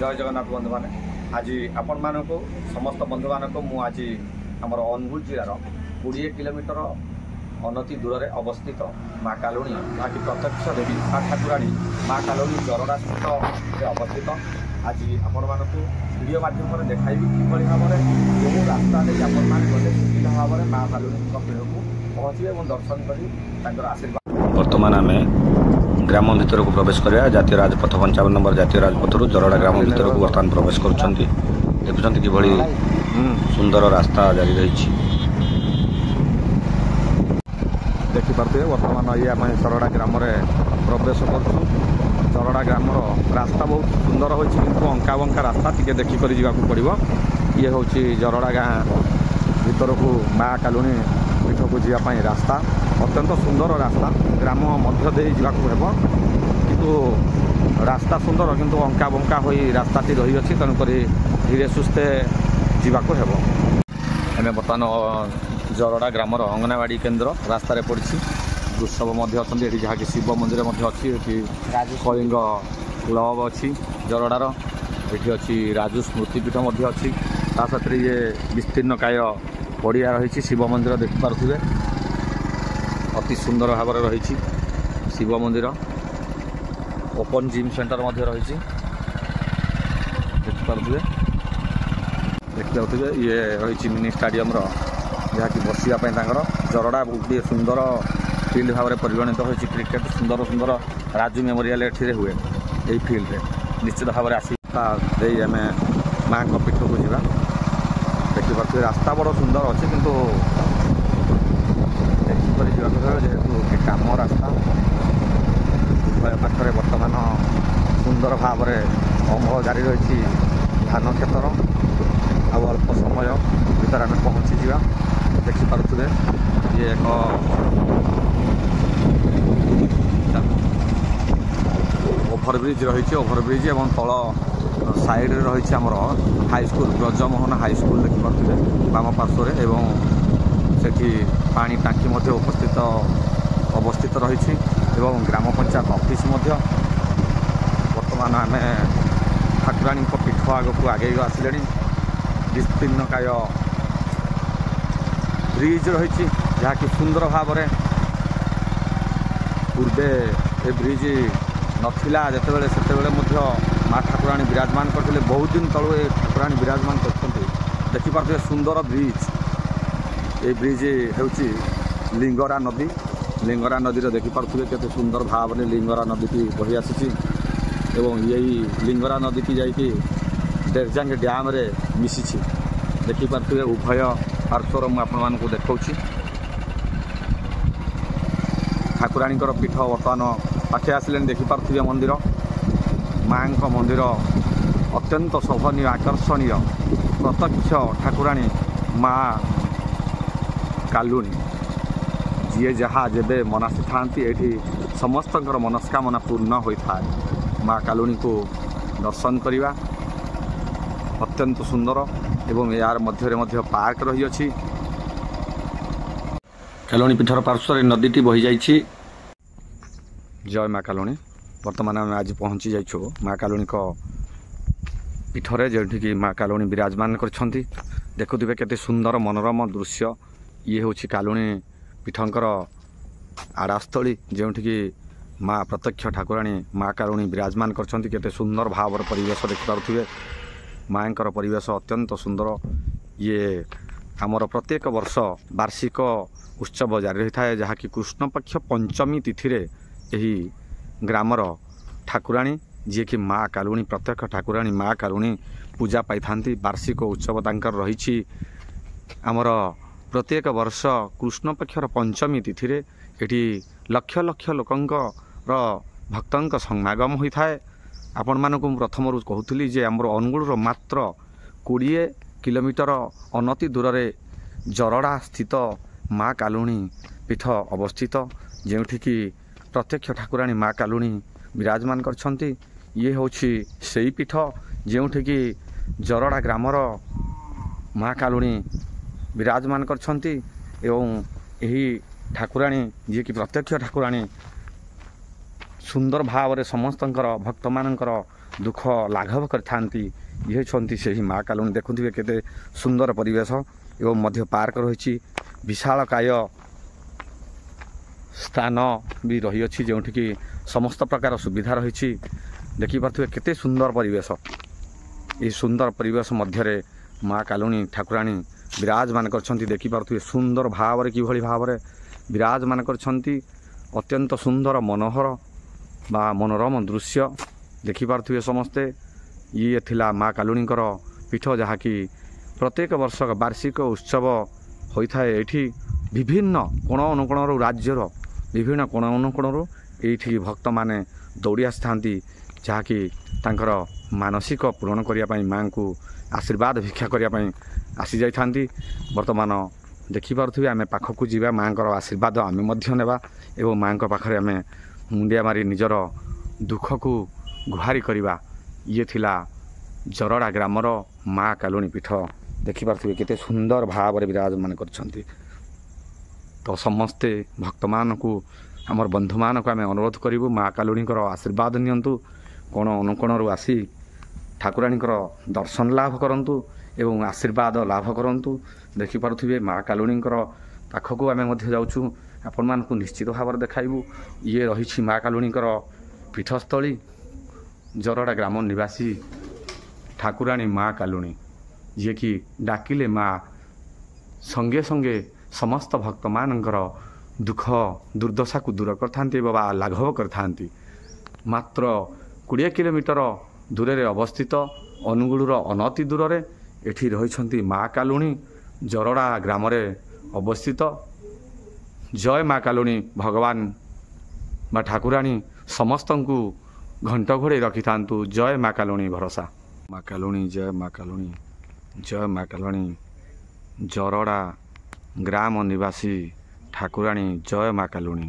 जय जगन्नाथ बंधु मैंने आज आपण मानक समस्त बंधु मानक मुझे आमर अनुगुल जिलार 20 किलोमीटर अनति दूर में अवस्थित माँ कालुणी जहाँकि प्रत्यक्ष देवी माँ ठाकुराणी माँ कालुणी जरड़ा स्थित अवस्थित आज आपण मानक वीडियो मध्यम देखाइबी किभली भाव में जो रास्ता नहीं आपण मैंने गले सुविधा भाव में माँ कालुणी पीठ को पहुँचे और दर्शन कर आशीर्वाद। वर्तमान आम ग्राम भीतर को प्रवेश करा जातीय राजपथ 55 नंबर जातीय राजपथ जरड़ा ग्राम भीतर को बर्तमान प्रवेश कर देखुं किभली सुंदर रास्ता जारी रही। देखिपे वर्तमान ये आम जरड़ा ग्राम प्रवेश कर जरड़ा ग्राम रास्ता बहुत सुंदर हो अंका बंका रास्ता टी देखिक जावाक पड़ो। ये हूँ जरड़ा गाँ भीतर को माँ कालुणी पीठ को जावाई रास्ता अत्यंत सुंदर रास्ता ग्राम मध्य दे जावाक हेब किंतु रास्ता सुंदर किंतु अंका बंका हो रास्ता टी रही अच्छी तेणुक धीरे सुस्थे जावाक हेब। आम बर्तमान जरड़ा ग्राम अंगनावाड़ी केन्द्र रास्तार पड़ी वृषभ अच्छा जहाँकि शिव मंदिर अच्छी कलिंग क्लब अच्छी जरड़ार ये अच्छी राजू स्मृतिपीठ अच्छी साथ ये विस्तीर्ण काय पड़िया रही शिव मंदिर देखिपे अति सुंदर भाव में रही शिव मंदिर ओपन जिम सेंटर रही देखिपे ये रही मिनी स्टाडियम जहाँकि बसापी जरड़ा गोटे सुंदर फील्ड भाव में परिगणित हो क्रिकेट सुंदर सुंदर राजू मेमोरियल ये हुए यही फील्ड निश्चित भाव में आसमें माँ पीठ को जा देखिपे रास्ता बड़ सुंदर अच्छे किंतु जेहेतु काम रास्ता पाखे बर्तमान सुंदर भाव में अमल जारी रही धान क्षेत्र अल्प समय भर आम पहुँची जा देखिपे ये एक ओभरब्रिज रही ओभरब्रिज और तल साइड रही आमर हाईस्कल ब्रजमोहन हाईस्कल देखिपे बाम पार्श्वर एवं सेठी पानी टांकी अवस्थित रही ग्राम पंचायत ऑफिस वर्तमान आम ठाकुराणी पीठ आग को आगे आसिले विस्तीर्ण काय ब्रिज रही जहाँकि सुंदर भाव में पूर्वे ए ब्रिज नथिला जितेबाला से माँ ठाकुराणी विराजमान करते बहुत दिन तलू ए ठाकुराणी विराजमान करते देखिपे सुंदर ब्रिज ये ब्रिज हूँ लिंगरा नदी देखिपे केते सुंदर भाव में लिंगरा नदी की बही आसी यही लिंगरा नदी की जाकि डेरजांग डैम रे मिसी देखिपे उभय पार्श्वर मुझे देखा ठाकुराणी पीठ बर्तमान पाखे आसिले देखिपे मंदिर माँ मंदिर अत्यंत शोभनीय आकर्षणीय प्रत्यक्ष ठाकुराणी माँ कालुणी जी जहाँ जेबे मनासी था ये समस्त मनस्कामना पूर्ण होता है। माँ कालुणी को दर्शन करवा अत्यंत सुंदर एवं यार मध्य पार्क रही अच्छी कालुणी पीठर पार्श्वर नदीटी बही जाइए। जय माँ कालुणी वर्तमान आम आज पहुँची जाइछु माँ कालुणी पीठरे जो माँ कालुणी विराजमान कर देखुवे केते सुंदर मनोरम दृश्य ये हूँ कालुणी पीठंकर आड़ास्थली जो माँ प्रत्यक्ष ठाकुराणी माँ कालुणी विराजमान करते सुंदर भाव परिवेश देखिपे माँ परिवेश अत्यंत सुंदर। ये आमर प्रत्येक वर्ष वार्षिक उत्सव जारी रही है जहाँकि कृष्ण पक्ष पंचमी तिथि यही ग्रामर ठाकुराणी जी कि माँ कालुणी प्रत्यक्ष ठाकुराणी माँ कालुणी पूजा पाई था वार्षिक उत्सव तांकर रही आमर प्रत्येक वर्ष कृष्ण पक्षर पंचमी तिथि ये लक्ष लक्ष लोकंकर भक्तों समागम होता है। आपण मानक प्रथम कहूली जे आमर अनुगुल मात्र 20 किलोमीटर अनति दूर में जरड़ा स्थित माँ कालुणी पीठ अवस्थित जोठिकी प्रत्यक्ष ठाकुराणी माँ कालुणी विराजमान करछंती। ये हूँ से पीठ जोठिकी जरड़ा ग्रामर माँ कालुणी विराजमान करछंती एवं यही ठाकुराणी जी कि प्रत्यक्ष ठाकुराणी सुंदर भाव में समस्त भक्त मानकर ଦୁଃଖ ଲାଘବ କରିଥାନ୍ତି। ଇଏ ହେଉଛନ୍ତି ସେହି ମା କାଲୁଣୀ। ଦେଖୁଥିବେ କେତେ ସୁନ୍ଦର ପରିବେଶ ଏବଂ ମଧ୍ୟ ପାର୍କ ରହିଛି, ବିଶାଳକାୟ ସ୍ଥାନ ବି ରହିଅଛି ଯେଉଁଠିକି ସମସ୍ତ ପ୍ରକାର ସୁବିଧା ରହିଛି। ଦେଖିପାରୁଥିବେ କେତେ ସୁନ୍ଦର ପରିବେଶ। ଏହି ସୁନ୍ଦର ପରିବେଶ ମଧ୍ୟରେ ମା କାଲୁଣୀ ଠାକୁରାଣୀ ବିରାଜମାନ କରିଛନ୍ତି। ଦେଖିପାରୁଥିବେ ସୁନ୍ଦର ଭାବରେ କିଭଳି ଭାବରେ ବିରାଜମାନ କରିଛନ୍ତି। ଅତ୍ୟନ୍ତ ସୁନ୍ଦର ମନୋହର ବା ମନୋରମ ଦୃଶ୍ୟ ଦେଖିପାରୁଥିବେ ସମସ୍ତେ। ଇଏ ଥିଲା ମା କାଲୁଣୀଙ୍କର ପୀଠ, ଯାହାକି ପ୍ରତ୍ୟେକ ବର୍ଷ ବାର୍ଷିକ ଉତ୍ସବ ହୋଇଥାଏ। ଏଇଠି ବିଭିନ୍ନ କୋଣ ଅନୁକୋଣରୁ, ରାଜ୍ୟର ବିଭିନ୍ନ କୋଣ ଅନୁକୋଣରୁ ଏଇଠିକି ଭକ୍ତମାନେ ଦୌଡ଼ି ଆସିଥାନ୍ତି, ଯାହାକି ତାଙ୍କର ମାନସିକ ପୂରଣ କରିବା ପାଇଁ, ମାଆଙ୍କୁ ଆଶୀର୍ବାଦ ଭିକ୍ଷା କରିବା ପାଇଁ ଆସିଯାଇଥାନ୍ତି। ବର୍ତ୍ତମାନ ଦେଖିପାରୁଥିବେ ଆମେ ପାଖକୁ ଯିବା, ମାଆଙ୍କର ଆଶୀର୍ବାଦ ଆମେ ମଧ୍ୟ ନେବା ଏବଂ ମାଆଙ୍କ ପାଖରେ ଆମେ ମୁଣ୍ଡିଆ ମାରି ନିଜର ଦୁଃଖକୁ ଗୁହାରି କରିବା। ଇଏ ଥିଲା ଜରଡ଼ା ଗ୍ରାମର ମା କାଲୁଣୀ ପୀଠ। ଦେଖିପାରୁଥିବେ କେତେ ସୁନ୍ଦର ଭାବରେ ବିରାଜମାନ କରିଛନ୍ତି। ତ ସମସ୍ତେ ଭକ୍ତମାନଙ୍କୁ, ଆମର ବନ୍ଧୁମାନଙ୍କୁ ଆମେ ଅନୁରୋଧ କରିବୁ, ମା କାଲୁଣୀଙ୍କର ଆଶୀର୍ବାଦ ନିଅନ୍ତୁ। କୋଣ ଅନୁକୋଣରୁ ଆସି ଠାକୁରାଣୀଙ୍କର ଦର୍ଶନ ଲାଭ କରନ୍ତୁ ଏବଂ ଆଶୀର୍ବାଦ ଲାଭ କରନ୍ତୁ। ଦେଖିପାରୁଥିବେ ମା କାଲୁଣୀଙ୍କର ପାଖକୁ ଆମେ ମଧ୍ୟ ଯାଉଛୁ, ଆପଣମାନଙ୍କୁ ନିଶ୍ଚିତ ଭାବରେ ଦେଖାଇବୁ। ଇଏ ରହିଛି ମା କାଲୁଣୀଙ୍କର ପୀଠସ୍ଥଳୀ, ଜରଡ଼ା ଗ୍ରାମ ନିବାସୀ ଠାକୁରାଣୀ ମା କାଲୁଣୀ, ଯିଏକି ଡାକିଲେ ମା ସଙ୍ଗେ ସଙ୍ଗେ ସମସ୍ତ ଭକ୍ତମାନଙ୍କର ଦୁଃଖ ଦୁର୍ଦ୍ଦଶାକୁ ଦୂର କରିଥାନ୍ତି ବା ଲାଘବ କରିଥାନ୍ତି। ମାତ୍ର 20 କିଲୋମିଟର ଦୂରରେ ଅବସ୍ଥିତ, ଅନୁଗୁଳର ଅନତି ଦୂରରେ ଏଠି ରହିଛନ୍ତି ମା କାଲୁଣୀ, ଜରଡ଼ା ଗ୍ରାମରେ ଅବସ୍ଥିତ। ଜୟ ମା କାଲୁଣୀ। ଭଗବାନ ବା ଠାକୁରାଣୀ ସମସ୍ତଙ୍କୁ ଘଣ୍ଟ ଘୋଡ଼େଇ ରଖିଥାନ୍ତୁ। ଜୟ ମା କାଲୁଣୀ ଭରସା। ମା କାଲୁଣୀ, ଜୟ ମା କାଲୁଣୀ, ଜୟ ମା କାଲୁଣୀ। ଜରଡ଼ା ଗ୍ରାମ ନିବାସୀ ଠାକୁରାଣୀ, ଜୟ ମା କାଲୁଣୀ।